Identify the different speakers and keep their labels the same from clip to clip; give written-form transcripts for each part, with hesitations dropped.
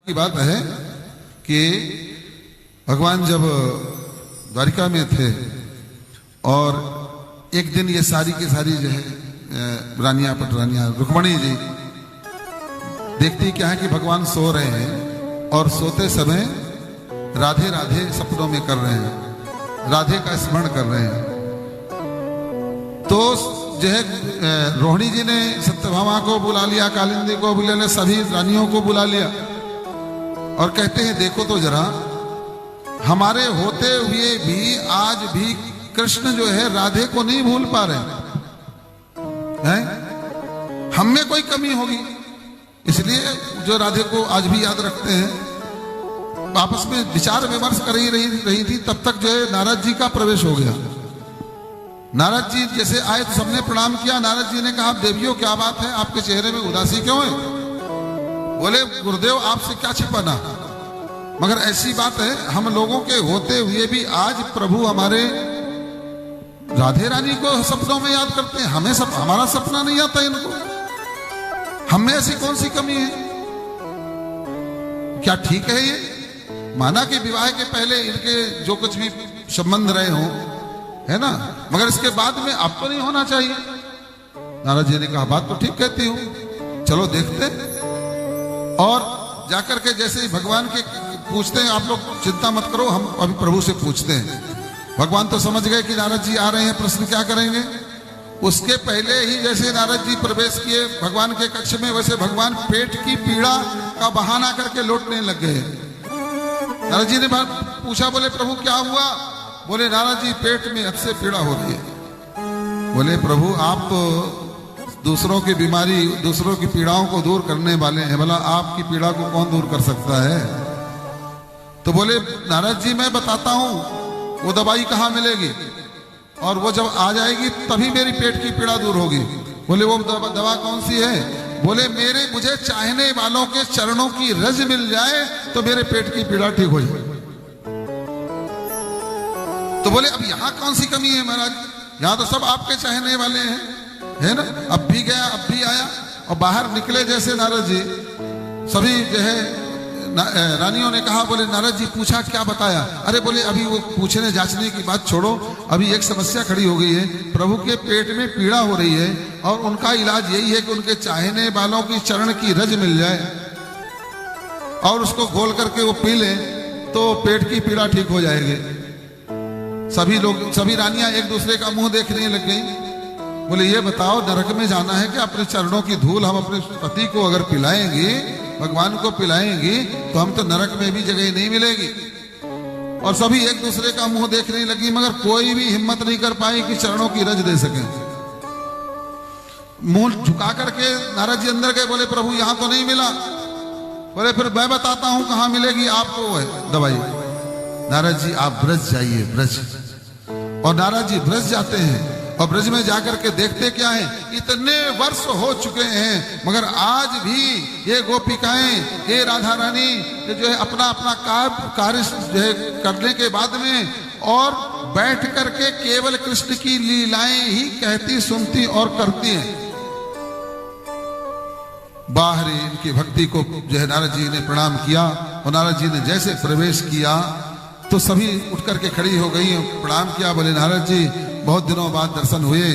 Speaker 1: की बात है कि भगवान जब द्वारिका में थे और एक दिन ये सारी की सारी जो है रानियां पटरानियां रुक्मणी जी देखती क्या है कि भगवान सो रहे हैं और सोते समय राधे राधे सपनों में कर रहे हैं, राधे का स्मरण कर रहे हैं। तो जो है रोहिणी जी ने सत्यभामा को बुला लिया, कालिंदी को बुला लिया, सभी रानियों को बुला लिया और कहते हैं देखो तो जरा, हमारे होते हुए भी आज भी कृष्ण जो है राधे को नहीं भूल पा रहे हैं। हम में कोई कमी होगी, इसलिए जो राधे को आज भी याद रखते हैं। आपस में विचार विमर्श कर ही रही थी, तब तक जो है नारद जी का प्रवेश हो गया। नारद जी जैसे आए तो सबने प्रणाम किया। नारद जी ने कहा देवियों क्या बात है, आपके चेहरे में उदासी क्यों है? बोले गुरुदेव आपसे क्या छिपाना, मगर ऐसी बात है हम लोगों के होते हुए भी आज प्रभु हमारे राधे रानी को सपनों में याद करते हैं। हमें हमारा सपना नहीं आता इनको, हमें ऐसी कौन सी कमी है? क्या ठीक है ये? माना कि विवाह के पहले इनके जो कुछ भी संबंध रहे हों, है ना, मगर इसके बाद में अब तो नहीं होना चाहिए। नारद जी ने कहा बात तो ठीक कहती हूं, चलो देखते। और जाकर के जैसे ही भगवान के पूछते हैं, आप लोग चिंता मत करो, हम अभी प्रभु से पूछते हैं। भगवान तो समझ गए कि नारद जी आ रहे हैं, प्रश्न क्या करेंगे। उसके पहले ही जैसे नारद जी प्रवेश किए भगवान के कक्ष में, वैसे भगवान पेट की पीड़ा का बहाना करके लौटने लग गए। नारद जी ने पूछा, बोले प्रभु क्या हुआ? बोले नारद जी पेट में हद से पीड़ा हो रही है। बोले प्रभु आप तो दूसरों की बीमारी, दूसरों की पीड़ाओं को दूर करने वाले हैं, भला आपकी पीड़ा को कौन दूर कर सकता है? तो बोले नारद जी मैं बताता हूं वो दवाई कहाँ मिलेगी, और वो जब आ जाएगी तभी मेरी पेट की पीड़ा दूर होगी। बोले वो दवा कौन सी है? बोले मुझे चाहने वालों के चरणों की रज मिल जाए तो मेरे पेट की पीड़ा ठीक हो जाए। तो बोले अब यहाँ कौन सी कमी है महाराज, यहाँ तो सब आपके चाहने वाले हैं, है ना। अब भी गया अब भी आया, और बाहर निकले जैसे नारद जी, सभी जो है रानियों ने कहा, बोले नारद जी पूछा क्या बताया? अरे बोले अभी वो पूछने जांचने की बात छोड़ो, अभी एक समस्या खड़ी हो गई है, प्रभु के पेट में पीड़ा हो रही है और उनका इलाज यही है कि उनके चाहने वालों की चरण की रज मिल जाए और उसको घोल करके वो पी लें तो पेट की पीड़ा ठीक हो जाएगी। सभी रानियां एक दूसरे का मुंह देखने लग गई। बोले ये बताओ नरक में जाना है कि अपने चरणों की धूल हम अपने पति को अगर पिलाएंगे, भगवान को पिलाएंगे, तो हम तो नरक में भी जगह नहीं मिलेगी। और सभी एक दूसरे का मुंह देखने लगी, मगर कोई भी हिम्मत नहीं कर पाई कि चरणों की रज दे सके। मुंह झुका करके नारद जी अंदर गए। बोले प्रभु यहां तो नहीं मिला। बोले फिर मैं बताता हूं कहां मिलेगी आपको है दवाई। नारद जी आप ब्रज जाइए, ब्रज। और नारद जी ब्रज जाते हैं और ब्रज में जाकर के देखते क्या है, इतने वर्ष हो चुके हैं मगर आज भी ये गोपिकाएं, ये राधा रानी जो है अपना अपना कार्य जो है करने के बाद में और बैठ करके केवल कृष्ण की लीलाएं ही कहती, सुनती और करती हैं। बाहरी इनकी भक्ति को जो है नारद जी ने प्रणाम किया, और नारद जी ने जैसे प्रवेश किया तो सभी उठ करके खड़ी हो गई, प्रणाम किया। बोले नारद जी बहुत दिनों बाद दर्शन हुए,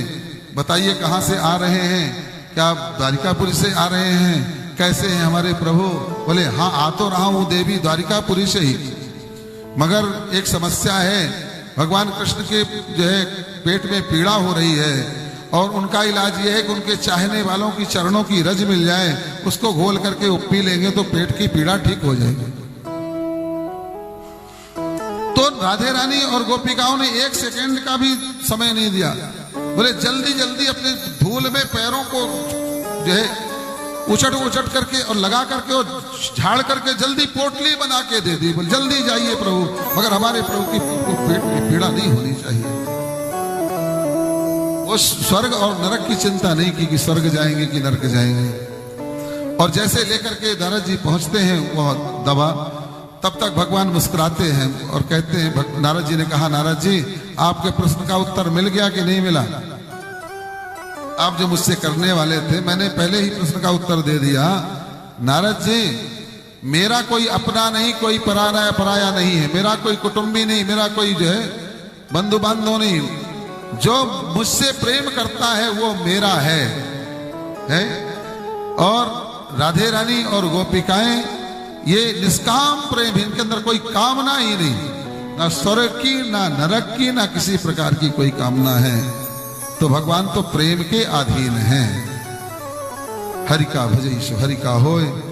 Speaker 1: बताइए कहाँ से आ रहे हैं? क्या द्वारिकापुरी से आ रहे हैं? कैसे हैं हमारे प्रभु? बोले हाँ आ तो रहा हूँ देवी द्वारिकापुरी से ही, मगर एक समस्या है, भगवान कृष्ण के जो है पेट में पीड़ा हो रही है और उनका इलाज ये है कि उनके चाहने वालों की चरणों की रज मिल जाए, उसको घोल करके वो पी लेंगे तो पेट की पीड़ा ठीक हो जाएगी। तो राधे रानी और गोपिकाओं ने एक सेकंड का भी समय नहीं दिया। बोले जल्दी जल्दी अपने धूल में पैरों को जो है उछट करके और लगा करके और झाड़ करके जल्दी पोटली बना के दे दी। बोले जल्दी जाइए प्रभु, मगर हमारे प्रभु की पेट में पीड़ा नहीं होनी चाहिए। वो स्वर्ग और नरक की चिंता नहीं की कि स्वर्ग जाएंगे कि नरक जाएंगे। और जैसे लेकर के नारद जी पहुंचते हैं वो दवा, तब तक भगवान मुस्कुराते हैं और कहते हैं, नारद जी ने कहा नारद जी आपके प्रश्न का उत्तर मिल गया कि नहीं मिला? आप जो मुझसे करने वाले थे मैंने पहले ही प्रश्न का उत्तर दे दिया। नारद जी मेरा कोई अपना नहीं, कोई पराया नहीं है, मेरा कोई कुटुंबी नहीं, मेरा कोई जो है बंधु बांधव नहीं, जो मुझसे प्रेम करता है वो मेरा है? और राधे रानी और गोपिकाएं ये निष्काम प्रेम, इनके अंदर कोई कामना ही नहीं, ना स्वर्ग की, ना नरक की, ना किसी प्रकार की कोई कामना है। तो भगवान तो प्रेम के अधीन हैं। हरि का भजई सो हरि का होए।